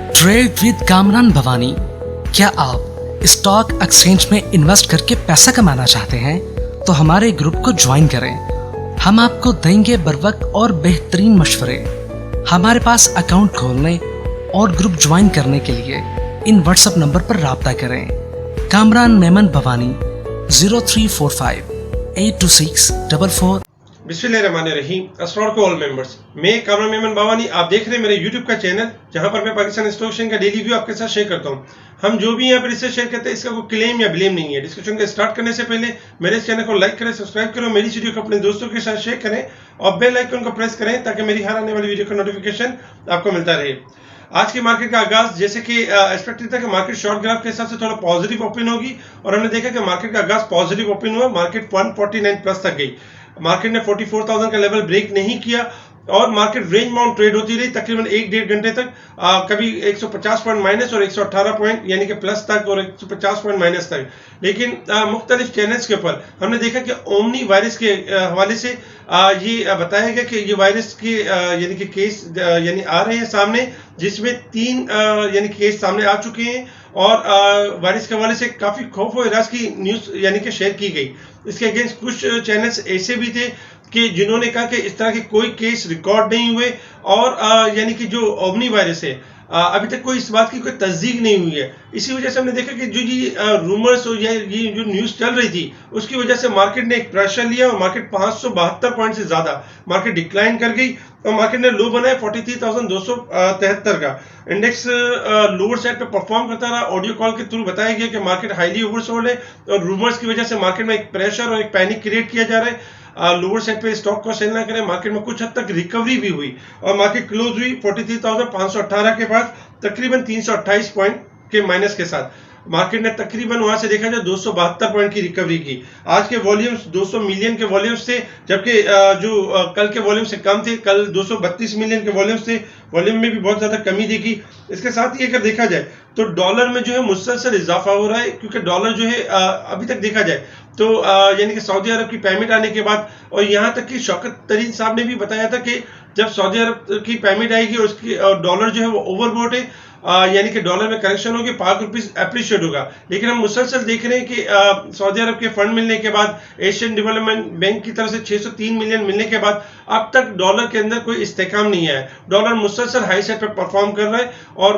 Trade with Kamran Bhavani. क्या आप stock exchange में इन्वेस्ट करके पैसा कमाना चाहते हैं तो हमारे ग्रुप को ज्वाइन करें। हम आपको देंगे बर वक्त और बेहतरीन मशवरे। हमारे पास अकाउंट खोलने और ग्रुप ज्वाइन करने के लिए इन व्हाट्सएप नंबर पर राब्ता करें। कामरान मेमन भवानी 0345 82644। बिस्मिल्लाहिर्रहमानिर्रहीम। अस्सलाम वालेकुम ऑल मेंबर्स। मैं कामरान मेमन भवानी, आप देख रहे हैं मेरे यूट्यूब का चैनल जहां पर मैं पाकिस्तान स्टॉक एक्सचेंज का डेली व्यू आपके साथ शेयर करता हूं। हम जो भी यहाँ पर इससे शेयर करते हैं इसका कोई क्लेम या ब्लेम नहीं है। डिस्कशन को स्टार्ट करने से पहले मेरे इस चैनल को लाइक करें, सब्सक्राइब करें, मेरी वीडियो को अपने दोस्तों के साथ शेयर करें और बेल आइकन को प्रेस करें ताकि मेरी हर आने वाली वीडियो का नोटिफिकेशन आपको मिलता रहे। आज की मार्केट का आगाज जैसे कि एक्सपेक्टेड था कि मार्केट शॉर्ट ग्राफ के हिसाब से थोड़ा पॉजिटिव ओपन होगी और हमने देखा कि मार्केट का आगाज पॉजिटिव ओपन हुआ। मार्केट 149 प्लस तक गई। मार्केट ने 44,000 का लेवल ब्रेक नहीं किया और मार्केट रेंज बाउंड ट्रेड होती रही तकरीबन 1-1.5 घंटे तक। कभी 150 पॉइंट माइनस और 118 पॉइंट यानी कि प्लस तक और 150 पॉइंट माइनस तक। लेकिन मुख्तलिफ चैनल्स के ऊपर हमने देखा कि ओमनी वायरस के हवाले से ये बताया गया कि ये वायरस के यानी कि केस यानी आ रहे हैं सामने, जिसमें 3 यानी केस सामने आ चुके हैं और वायरस के हवाले से काफी खौफ और इराज की न्यूज यानी कि शेयर की गई। इसके अगेंस्ट कुछ चैनल्स ऐसे भी थे कि जिन्होंने कहा कि इस तरह के कोई केस रिकॉर्ड नहीं हुए और यानी कि जो ओमनी वायरस है अभी तक कोई इस बात की कोई तस्दीक नहीं हुई है। इसी वजह से हमने देखा कि जो ये रूमर्स और ये जो न्यूज चल रही थी उसकी वजह से मार्केट ने एक प्रेशर लिया और मार्केट 572 पॉइंट से ज्यादा मार्केट डिक्लाइन कर गई और मार्केट ने लो बनाया 43,273 का। इंडेक्स लोअर साइड पे परफॉर्म करता रहा। ऑडियो कॉल के थ्रू बताया गया कि मार्केट हाईली ओवरसोल्ड है और रूमर्स की वजह से मार्केट में एक प्रेशर और एक पैनिक क्रिएट किया जा रहा है। लोअर साइड पे स्टॉक को सेल ना करें। मार्केट में कुछ हद तक रिकवरी भी हुई और मार्केट क्लोज हुई 43,518 के पास तकरीबन 328 पॉइंट के माइनस के साथ। मार्केट ने तकरीबन वहां से देखा जाए 272 पॉइंट की रिकवरी की। आज के वॉल्यूम्स 200 मिलियन के वॉल्यूम्स थे, जबकि जो कल के वॉल्यूम से कम थे। कल 232 मिलियन के वॉल्यूम्स थे। वॉल्यूम में भी बहुत ज्यादा कमी देखी। इसके साथ ही अगर देखा जाए तो डॉलर में जो है मुसलसल इजाफा हो रहा है, क्योंकि डॉलर जो है अभी तक देखा जाए तो यानी कि सऊदी अरब की पेमेंट आने के बाद और यहाँ तक कि शौकत तरीन साहब ने भी बताया था कि जब सऊदी अरब की पेमेंट आएगी और उसकी डॉलर जो है वो ओवरबोट है, यानी कि डॉलर में करेक्शन होगी, पाक रुपीस एप्रिशिएट होगा। लेकिन हम मुसलसल देख रहे हैं कि सऊदी अरब के फंड मिलने के बाद, एशियन डेवलपमेंट बैंक की तरफ से 603 मिलियन मिलने के बाद अब तक डॉलर के अंदर कोई इस्तेकाम नहीं है। डॉलर मुसलसल हाई साइड पर परफॉर्म कर रहा है और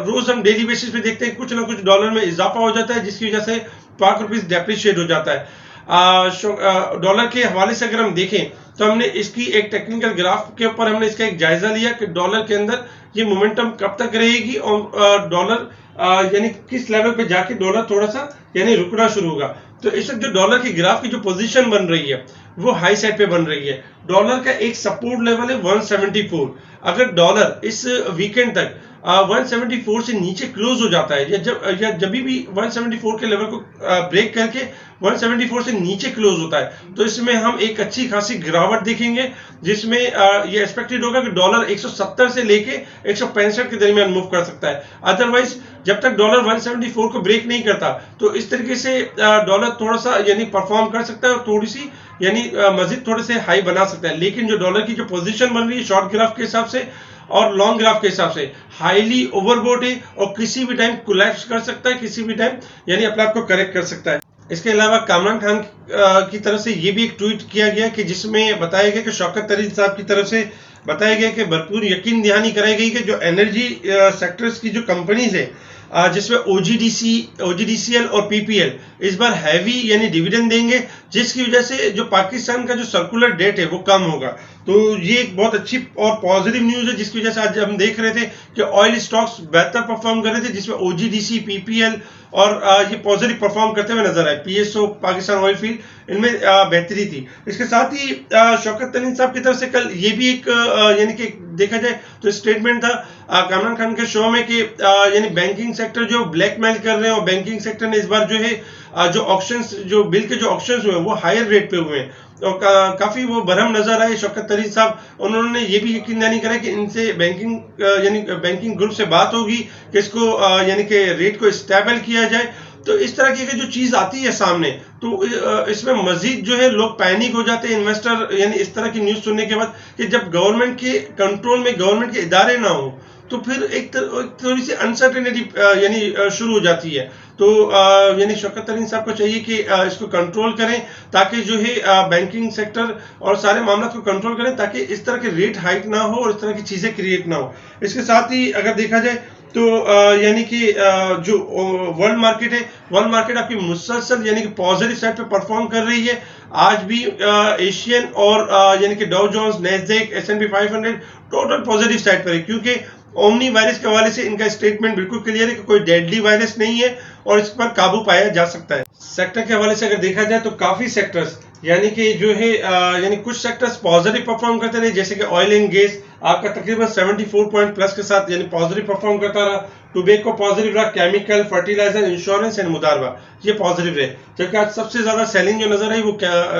रोज हम डेली बेसिस पे देखते हैं कुछ ना कुछ डॉलर में इजाफा हो जाता है, जिसकी वजह से पाक रुपीस डेप्रिशिएट हो जाता है। डॉलर के हवाले से अगर हम देखें तो हमने इसकी एक टेक्निकल ग्राफ के ऊपर हमने इसका एक जायजा लिया कि डॉलर के अंदर ये मोमेंटम कब तक रहेगी और डॉलर यानी किस लेवल पे जाके डॉलर थोड़ा सा यानी रुकना शुरू होगा। तो इस वक्त जो डॉलर की ग्राफ की जो पोजीशन बन रही है वो हाई साइड पे बन रही है। डॉलर का एक सपोर्ट लेवल है 174। अगर डॉलर इस वीकेंड तक 174 से नीचे क्लोज हो जाता है या जब भी 174 के लेवल को ब्रेक करके 174 से नीचे क्लोज होता है तो इसमें हम एक अच्छी खासी गिरावट देखेंगे, जिसमें ये एक्सपेक्टेड होगा कि डॉलर 170 से लेके 165 के दरमियान मूव कर सकता है। अदरवाइज जब तक डॉलर 174 को ब्रेक नहीं करता तो इस तरीके से डॉलर थोड़ा सा यानी परफॉर्म कर सकता है और थोड़ी सी यानी मजीद थोड़े से हाई बना सकता है। लेकिन जो डॉलर की जो पोजीशन बन रही है शॉर्ट ग्राफ के हिसाब से और लॉन्ग ग्राफ के हिसाब से हाईली ओवरबोट है और किसी भी टाइम कोलैप्स कर सकता है, किसी भी टाइम यानी अपने आप को करेक्ट कर सकता है। इसके अलावा कामरान खान की तरफ से ये भी एक ट्वीट किया गया कि जिसमें बताया गया कि शौकत तरीन साहब की तरफ से बताया गया कि भरपूर यकीन दहानी कराई गई कि जो एनर्जी सेक्टर्स की जो कंपनीज है जिसमें OGDCL और PPL इस बार हैवी यानी डिविडेंड देंगे, जिसकी वजह से जो पाकिस्तान का जो सर्कुलर डेट है वो कम होगा। तो ये एक बहुत अच्छी और पॉजिटिव न्यूज है, जिसकी वजह से आज हम देख रहे थे कि ऑयल स्टॉक्स बेहतर परफॉर्म कर रहे थे, जिसमें OGDC, PPL और ये पॉजिटिव परफॉर्म करते हुए नजर आए। PSO पाकिस्तान ऑयल फील्ड इनमें बेहतरी थी। इसके साथ ही शौकत तरीन साहब की तरफ से कल ये भी एक यानी कि देखा जाए तो स्टेटमेंट था कामरान खान के शो में कि यानी बैंकिंग सेक्टर जो ब्लैकमेल कर रहे हैं और बैंकिंग सेक्टर ने इस बार जो है जो ऑक्शंस जो बिल के जो ऑक्शंस हुए वो हायर रेट पे हुए हैं और काफी वो भरम नजर आए। शौकत तरीन साहब उन्होंने ये भी यकीन नहीं करा कि इनसे बैंकिंग यानी बैंकिंग ग्रुप से बात होगी कि इसको यानी कि रेट को स्टेबल किया जाए। तो इस तरह की जो चीज आती है सामने तो इसमें मजीद जो है लोग पैनिक हो जाते हैं इन्वेस्टर, यानी इस तरह की न्यूज सुनने के बाद कि जब गवर्नमेंट के कंट्रोल में गवर्नमेंट के इदारे ना हो तो फिर एक थोड़ी सी अनसर्टेनिटी यानी शुरू हो जाती है। तो यानी शौकत तरीन साहब को चाहिए कि इसको कंट्रोल करें, ताकि जो है बैंकिंग सेक्टर और सारे मामला को कंट्रोल करें, ताकि इस तरह के रेट हाइक ना हो और इस तरह की चीज़ें क्रिएट ना हो। इसके साथ ही अगर देखा जाए तो यानी कि जो वर्ल्ड मार्केट है, वर्ल्ड मार्केट आपकी मुसलसल यानी कि पॉजिटिव साइड पे परफॉर्म कर रही है। आज भी एशियन और यानी कि Dow Jones, Nasdaq, S&P 500 total positive side पर है, क्योंकि ओमनी वायरस के हवाले से इनका स्टेटमेंट बिल्कुल क्लियर है कि कोई डेडली वायरस नहीं है और इस पर काबू पाया जा सकता है। सेक्टर के हवाले से अगर देखा जाए तो काफी सेक्टर्स यानी कि जो है यानी कुछ सेक्टर्स पॉजिटिव परफॉर्म करते रहे, जैसे कि ऑयल एंड गैस आपका तकरीबन 74 पॉइंट प्लस के साथ यानी पॉजिटिव परफॉर्म करता रहा। टोबैको पॉजिटिव रहा, केमिकल, फर्टिलाइजर, इंश्योरेंस एंड मुदारबा ये पॉजिटिव रहे। जबकि आज सबसे ज्यादा सेलिंग जो नजर आई वो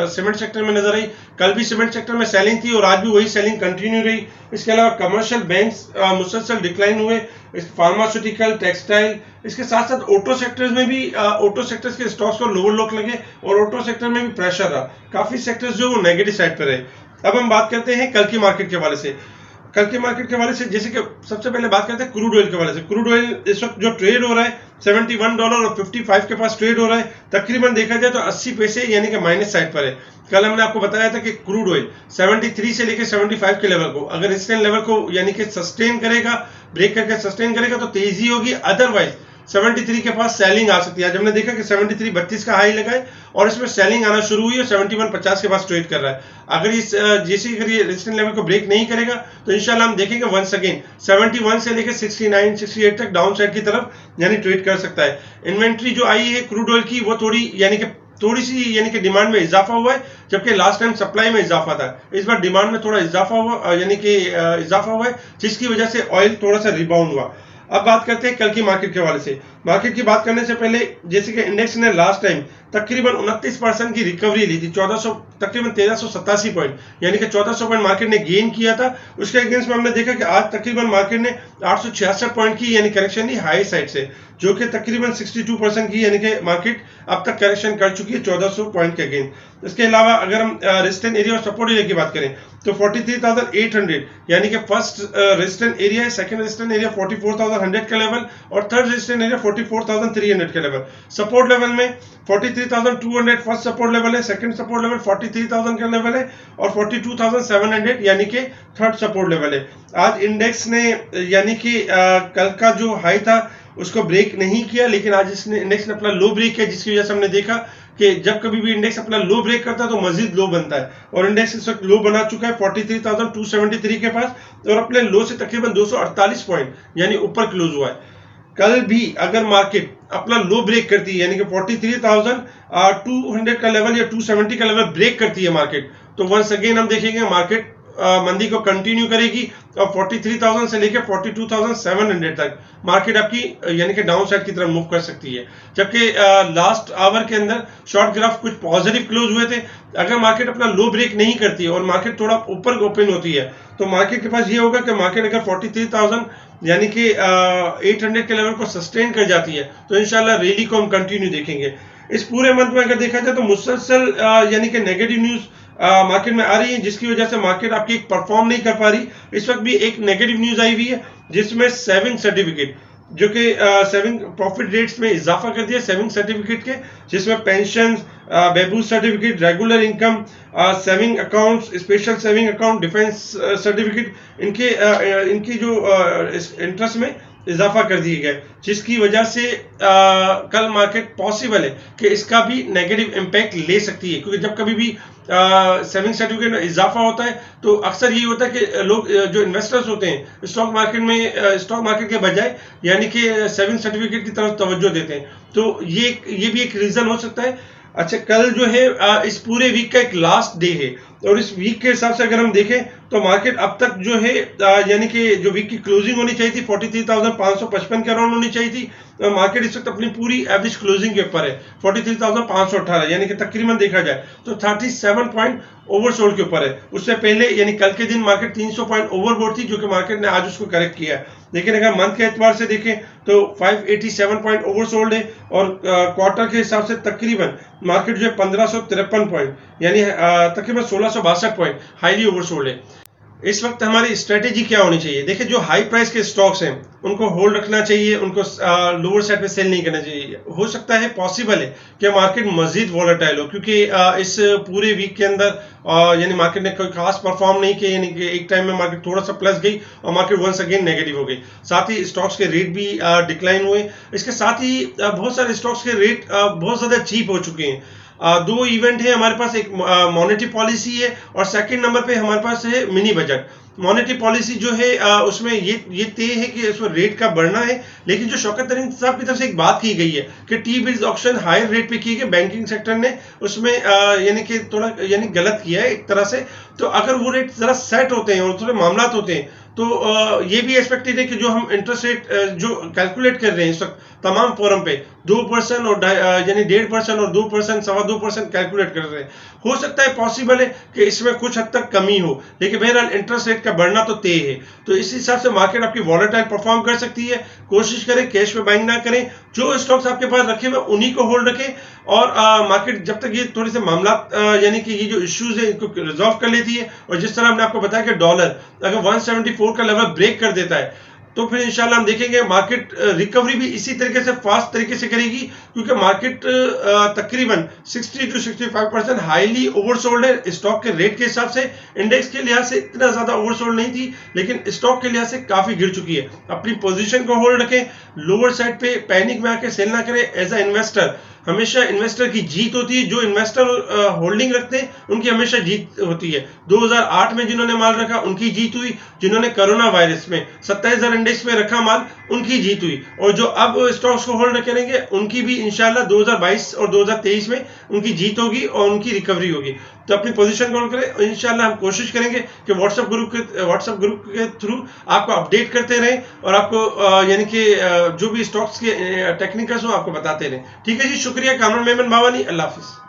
सीमेंट सेक्टर में नजर आई। कल भी सीमेंट सेक्टर में सेलिंग थी और आज भी वही सेलिंग कंटिन्यू रही। इसके अलावा कमर्शियल बैंक्स मुसलसल डिक्लाइन हुए, फार्मास्यूटिकल, टेक्सटाइल, इसके साथ साथ ऑटो सेक्टर्स में भी ऑटो सेक्टर्स के स्टॉक्स को लोअर लोक लगे और ऑटो सेक्टर में भी प्रेशर रहा। काफी सेक्टर्स जो वो नेगेटिव साइड पर रहे। अब हम बात करते हैं कल की मार्केट के हवाले से। कल के मार्केट के हवाले से जैसे कि सबसे पहले बात करते हैं क्रूड ऑयल के हवाले से। क्रूड ऑयल इस वक्त जो ट्रेड हो रहा है $71.55 के पास ट्रेड हो रहा है। तकरीबन देखा जाए तो 80 पैसे यानी कि माइनस साइड पर है। कल हमने आपको बताया था कि क्रूड ऑयल 73 से लेकर 75 के लेवल को अगर इस लेवल को यानी कि सस्टेन करेगा, ब्रेक करके सस्टेन करेगा तो तेजी होगी, अदरवाइज 73 के पास सेलिंग आ सकती है। आज हमने देखा कि 73.32 का हाई लगा है और इसमें सेलिंग आना शुरू हुई है। 71.50 के पास ट्रेड कर रहा है। अगर ये रेजिस्टेंस लेवल को ब्रेक नहीं करेगा तो इंशाल्लाह हम देखेंगे वंस अगेन 71 से लेकर 69, 68 तक डाउन साइड की तरफ यानी ट्रेड कर सकता है। इन्वेंट्री जो आई है क्रूड ऑयल की वो थोड़ी सी यानी कि डिमांड में इजाफा हुआ है, जबकि लास्ट टाइम सप्लाई में इजाफा था। इस बार डिमांड में थोड़ा इजाफा हुआ यानी कि इजाफा हुआ है, जिसकी वजह से ऑयल थोड़ा सा रिबाउंड हुआ। अब बात करते हैं कल की मार्केट के हवाले से। मार्केट की बात करने से पहले जैसे कि इंडेक्स ने लास्ट टाइम तकरीबन 29% की रिकवरी ली थी, तकरीबन 1387 पॉइंट यानी कि 1400 पॉइंट मार्केट ने गेन किया था। उसके अगेंस्ट में हमने देखा कि आज तकरीबन मार्केट ने 866 पॉइंट की यानी करेक्शन ली हाई साइड से, जो कि तकरीबन 62% की यानी कि मार्केट अब तक करेक्शन कर चुकी है 1400 पॉइंट के अगेंस्ट। इसके अलावा अगर हम रेजिस्टेंस एरिया और सपोर्ट एरिया की बात करें तो 43,800 यानी कि फर्स्ट रेजिस्टेंस एरिया है, सेकंड रेजिस्टेंस एरिया 44,100 का लेवल और थर्ड रेजिस्टेंस एरिया 44,300 का लेवल। सपोर्ट लेवल में 43,200 फर्स्ट सपोर्ट लेवल है, सेकंड सपोर्ट लेवल 43,000 का लेवल है और 42,700 यानी कि थर्ड सपोर्ट लेवल है। आज इंडेक्स ने यानी कि कल का जो हाई था उसको ब्रेक नहीं किया, लेकिन आज इंडेक्स ने अपना लो ब्रेक किया, जिसकी वजह से हमने देखा कि जब कभी भी इंडेक्स अपना लो ब्रेक करता है तो मजीद लो बनता है और इंडेक्स इस वक्त लो बना चुका है 43,273 के पास और अपने लो से तकरीबन 248 पॉइंट यानी ऊपर क्लोज हुआ है। कल भी अगर मार्केट अपना लो ब्रेक करती है यानी कि 43,200 का लेवल या 270 का लेवल ब्रेक करती है मार्केट, तो वंस अगेन हम देखेंगे मार्केट मंदी को कंटिन्यू करेगी और 43,000 से लेकर 42,700 तक मार्केट आपकी यानी कि डाउन साइड की तरफ मूव कर सकती है। जबकि लास्ट आवर के अंदर शॉर्ट ग्राफ कुछ पॉजिटिव क्लोज हुए थे। अगर मार्केट अपना लो ब्रेक नहीं करती है और मार्केट थोड़ा ऊपर ओपन होती है तो मार्केट के पास ये होगा कि मार्केट अगर 43,000 यानी कि 800 के लेवल को सस्टेन कर जाती है तो इंशाल्लाह रैली को हम कंटिन्यू देखेंगे। इस पूरे मंथ में अगर देखा जाए तो मुसलसल यानी कि नेगेटिव न्यूज मार्केट में आ रही है, जिसकी वजह से मार्केट आपकी परफॉर्म नहीं कर पा रही। इस वक्त भी एक नेगेटिव न्यूज आई हुई है जिसमें सेविंग सर्टिफिकेट जो कि सेविंग प्रॉफिट रेट्स में इजाफा कर दिया सेविंग सर्टिफिकेट के, जिसमें पेंशन, बेबूज certificate, regular income, saving accounts, special saving account, defence certificate, इनकी जो इंटरेस्ट में इजाफा कर दिए गए, जिसकी वजह से कल मार्केट पॉसिबल है कि इसका भी नेगेटिव इम्पैक्ट ले सकती है, क्योंकि जब कभी भी सेविंग सर्टिफिकेट में इजाफा होता है तो अक्सर यही होता है कि लोग जो इन्वेस्टर्स होते हैं स्टॉक मार्केट के बजाय यानी कि सेविंग सर्टिफिकेट की तरफ तवज्जो देते हैं। तो ये भी एक रीजन हो सकता है। अच्छा, कल जो है इस पूरे वीक का एक लास्ट डे है और इस वीक के हिसाब से अगर हम देखें तो मार्केट अब तक जो है यानी कि जो वीक की क्लोजिंग होनी चाहिए थी 43,555 के अराउंड होनी चाहिए थी, तो मार्केट इस वक्त अपनी पूरी एवरेज क्लोजिंग के ऊपर है 43,518 यानी कि तकरीबन देखा जाए तो 37 पॉइंट ओवरसोल्ड के ऊपर है। उससे पहले यानी कल के दिन मार्केट 300 पॉइंट ओवरबोट थी, जो कि मार्केट ने आज उसको करेक्ट किया है। लेकिन अगर मंथ के एतबार से देखें तो 587 पॉइंट ओवरसोल्ड है और क्वार्टर के हिसाब से तकरीबन मार्केट जो है 1553 पॉइंट यानी तकरीबन 1662 पॉइंट हाईली ओवरसोल्ड है। इस वक्त हमारी स्ट्रेटेजी क्या होनी चाहिए? देखिए, जो हाई प्राइस के स्टॉक्स हैं उनको होल्ड रखना चाहिए, उनको लोअर साइड पे सेल नहीं करना चाहिए। हो सकता है, पॉसिबल है कि मार्केट मजीद वॉलेटाइल हो, क्योंकि इस पूरे वीक के अंदर यानी मार्केट ने कोई खास परफॉर्म नहीं किया, यानी कि एक टाइम में मार्केट थोड़ा सा प्लस गई और मार्केट वंस अगेन नेगेटिव हो गई। साथ ही स्टॉक्स के रेट भी डिक्लाइन हुए। इसके साथ ही बहुत सारे स्टॉक्स के रेट बहुत ज़्यादा चीप हो चुके हैं। दो इवेंट है हमारे पास, एक मॉनेटरी पॉलिसी है और सेकंड नंबर पे हमारे पास है मिनी बजट। मॉनेटरी पॉलिसी जो है उसमें ये तय है कि उसमें रेट का बढ़ना है, लेकिन जो शौकत तरीन साहब की तरफ से एक बात की गई है कि T bills auction higher rate पे किए गए, बैंकिंग सेक्टर ने उसमें यानी कि थोड़ा गलत किया है एक तरह से। तो अगर वो रेट जरा सेट होते हैं और थोड़े मामला होते हैं तो ये भी एक्सपेक्टेड है कि जो हम इंटरेस्ट रेट जो कैलकुलेट कर रहे हैं इस वक्त तमाम फोरम पे 2% और यानी 1.5% और 2%, 2.25% कैलकुलेट कर रहे हैं। हो सकता है, पॉसिबल है कि इसमें कुछ हद तक कमी हो, लेकिन बहरहाल इंटरेस्ट रेट का बढ़ना तो तय है। तो इस हिसाब से मार्केट आपकी वॉलेटाइल परफॉर्म कर सकती है। कोशिश करें कैश में बाइंग ना करें, जो स्टॉक्स आपके पास रखे हुए उन्हीं को होल्ड रखें और मार्केट जब तक ये थोड़े से मामला यानी कि ये जो इश्यूज है इनको रिजॉल्व कर लेती है, और जिस तरह हमने आपको बताया कि डॉलर अगर 174 का लेवल ब्रेक कर देता है तो फिर इंशाल्लाह हम देखेंगे मार्केट रिकवरी भी इसी तरीके से फास्ट तरीके से करेगी, क्योंकि मार्केट तकरीबन 60 to 65% हाईली ओवरसोल्ड है स्टॉक के रेट के हिसाब से। इंडेक्स के लिहाज से इतना ज्यादा ओवरसोल्ड नहीं थी, लेकिन स्टॉक के लिहाज से काफी गिर चुकी है। अपनी पोजीशन को होल्ड रखें, लोअर साइड पे पैनिक में आके सेल ना करें। एज ए इन्वेस्टर हमेशा इन्वेस्टर की जीत होती है, जो इन्वेस्टर होल्डिंग रखते हैं उनकी हमेशा जीत होती है। 2008 में जिन्होंने माल रखा उनकी जीत हुई, जिन्होंने कोरोना वायरस में 27,000 इंडेक्स में रखा माल उनकी जीत हुई, और जो अब स्टॉक्स को होल्ड करेंगे उनकी भी इंशाल्लाह 2022 और 2023 में उनकी जीत होगी और उनकी रिकवरी होगी। तो अपनी पोजीशन को होल्ड करें। इंशाल्लाह हम कोशिश करेंगे कि व्हाट्सएप ग्रुप के थ्रू आपको अपडेट करते रहें और आपको यानी कि जो भी स्टॉक्स के टेक्निकल्स हो आपको बताते रहें। ठीक है जी, शुक्रिया। कामरान मेमन बावानी, अल्लाह हाफिज।